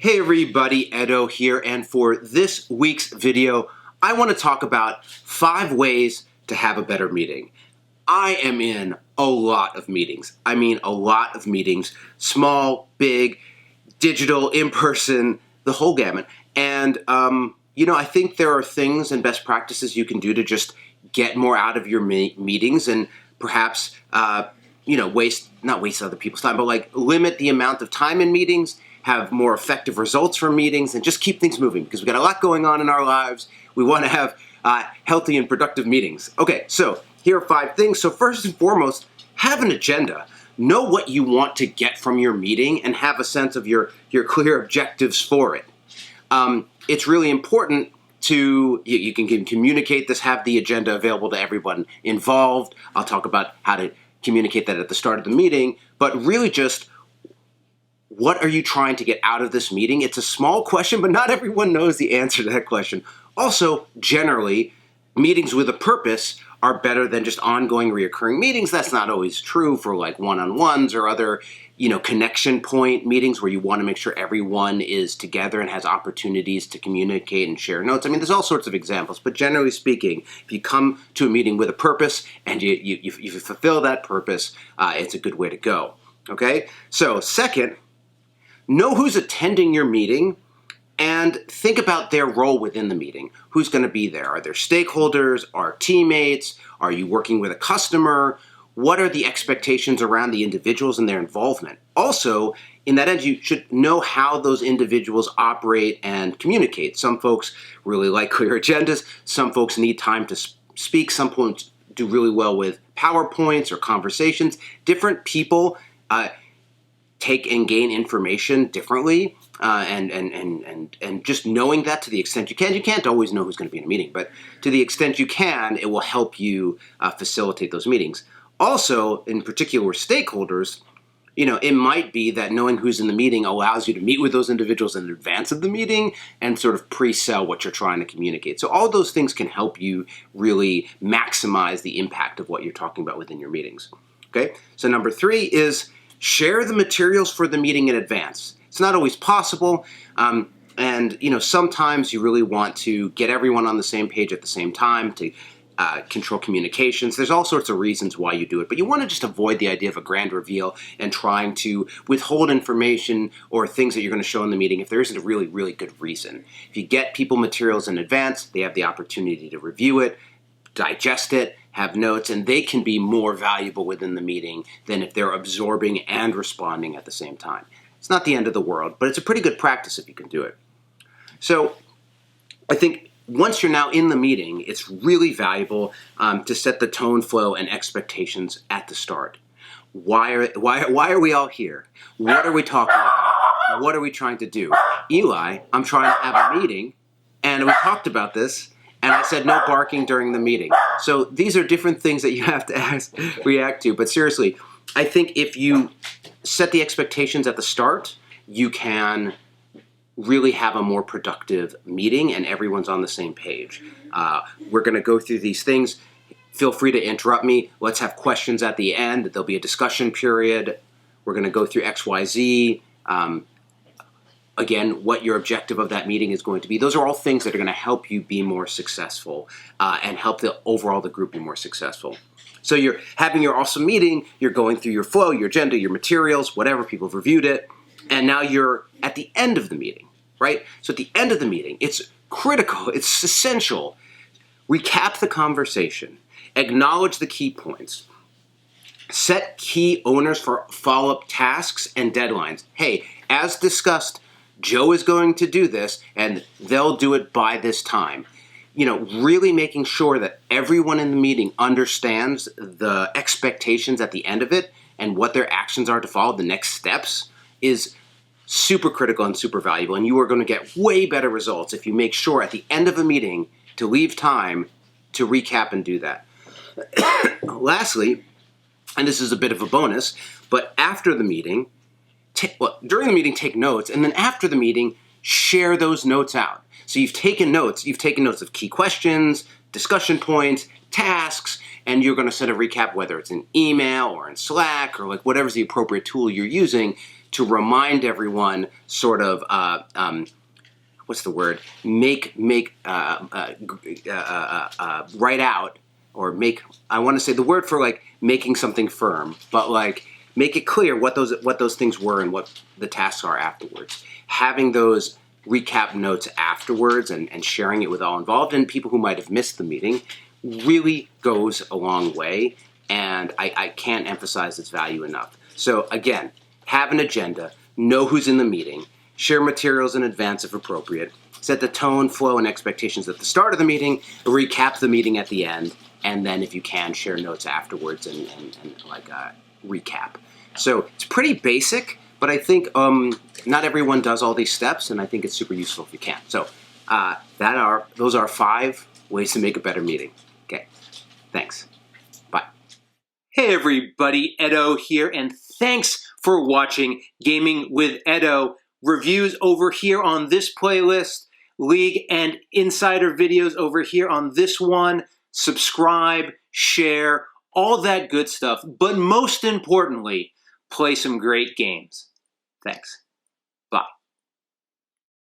Hey everybody, Edo here, and for this week's video, I want to talk about 5 ways to have a better meeting. I am in a lot of meetings. I mean a lot of meetings, small, big, digital, in-person, the whole gamut. And, I think there are things and best practices you can do to just get more out of your meetings and perhaps, not waste other people's time, but like limit the amount of time in meetings, have more effective results from meetings, and just keep things moving because we've got a lot going on in our lives. We want to have healthy and productive meetings. Okay, so here are 5 things. So first and foremost, have an agenda. Know what you want to get from your meeting and have a sense of your clear objectives for it. It's really important to, you can communicate this, have the agenda available to everyone involved. I'll talk about how to communicate that at the start of the meeting, but really just what are you trying to get out of this meeting? It's a small question, but not everyone knows the answer to that question. Also, generally, meetings with a purpose are better than just ongoing reoccurring meetings. That's not always true for like one-on-ones or other, connection point meetings where you want to make sure everyone is together and has opportunities to communicate and share notes. I mean, there's all sorts of examples, but generally speaking, if you come to a meeting with a purpose and you fulfill that purpose, it's a good way to go. Okay? So second, know who's attending your meeting and think about their role within the meeting. Who's going to be there? Are there stakeholders? Are teammates? Are you working with a customer? What are the expectations around the individuals and their involvement? Also, in that end, you should know how those individuals operate and communicate. Some folks really like clear agendas. Some folks need time to speak. Some folks do really well with PowerPoints or conversations. Different people take and gain information differently, and just knowing that to the extent you can. You can't always know who's going to be in a meeting, but to the extent you can, it will help you facilitate those meetings. Also, in particular with stakeholders, it might be that knowing who's in the meeting allows you to meet with those individuals in advance of the meeting and sort of pre-sell what you're trying to communicate. So all those things can help you really maximize the impact of what you're talking about within your meetings. Okay, so number 3 is share the materials for the meeting in advance. It's not always possible, and sometimes you really want to get everyone on the same page at the same time to control communications. There's all sorts of reasons why you do it, but you want to just avoid the idea of a grand reveal and trying to withhold information or things that you're going to show in the meeting if there isn't a really, really good reason. If you get people materials in advance, they have the opportunity to review it, digest it, have notes, and they can be more valuable within the meeting than if they're absorbing and responding at the same time. It's not the end of the world, but it's a pretty good practice if you can do it. So I think once you're now in the meeting, it's really valuable to set the tone, flow, and expectations at the start. Why are we all here? What are we talking about? What are we trying to do? Eli, I'm trying to have a meeting, and we talked about this, and I said no barking during the meeting. So these are different things that you have to react to. But seriously, I think if you set the expectations at the start, you can really have a more productive meeting and everyone's on the same page. We're going to go through these things. Feel free to interrupt me. Let's have questions at the end. There'll be a discussion period. We're going to go through X, Y, Z. Again, what your objective of that meeting is going to be. Those are all things that are going to help you be more successful and help the group be more successful. So you're having your awesome meeting, you're going through your flow, your agenda, your materials, whatever, people have reviewed it, and now you're at the end of the meeting, right? So at the end of the meeting, it's critical, it's essential. Recap the conversation, acknowledge the key points, set key owners for follow-up tasks and deadlines. Hey, as discussed, Joe is going to do this, and they'll do it by this time. Really making sure that everyone in the meeting understands the expectations at the end of it and what their actions are to follow, the next steps, is super critical and super valuable. And you are going to get way better results if you make sure at the end of a meeting to leave time to recap and do that. Lastly, and this is a bit of a bonus, but after the meeting, during the meeting, take notes, and then after the meeting, share those notes out. So you've taken notes of key questions, discussion points, tasks, and you're going to set a recap, whether it's in email or in Slack or like whatever's the appropriate tool you're using to remind everyone sort of, what's the word? Write out, or make, I want to say the word for like making something firm, but like make it clear what those things were and what the tasks are afterwards. Having those recap notes afterwards and sharing it with all involved and people who might have missed the meeting really goes a long way, and I can't emphasize its value enough. So again, have an agenda, know who's in the meeting, share materials in advance if appropriate, set the tone, flow, and expectations at the start of the meeting, recap the meeting at the end, and then if you can, share notes afterwards and like recap. So it's pretty basic, but I think not everyone does all these steps, and I think it's super useful if you can. So those are 5 ways to make a better meeting. Okay, thanks. Bye. Hey everybody, Edo here, and thanks for watching Gaming with Edo. Reviews over here on this playlist, League and Insider videos over here on this one. Subscribe, share, all that good stuff. But most importantly, play some great games. Thanks.